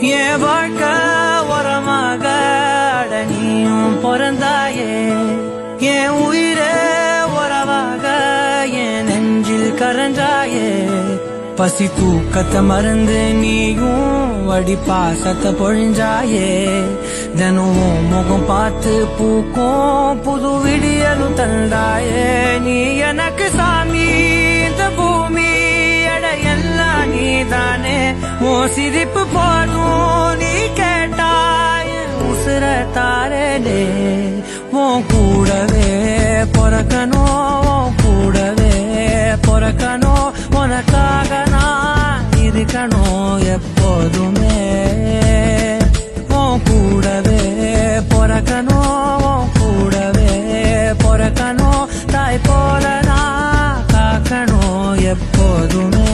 என் வாழ்க்கை உரமாக நீயும் பிறந்தாயே, என் உயிரே உறவாக என் நெஞ்சில் கரஞ்சாயே. பசி தூக்கத்தை மறந்து நீயும் வடி பாசத்தை பொழிஞ்சாயே. தினமும் முகம் பார்த்து பூக்கும் புது விடியலும் தந்தாயே. நீ எனக்கு சாமி, இந்த பூமி எல்லாம் நீதானே. ஓ சிரிப்பு போதும் நீ கேட்டாய் உசுர தாரே. உன் கூடவே பொறக்கணும், கூடவே பொறக்கணும். உனக்காக நான் இருக்கணும் எப்போதுமே. உன் கூடவே பொறக்கணும், கூடவே பொறக்கணும். தாய் போல நான் காக்கணும் எப்போதுமே.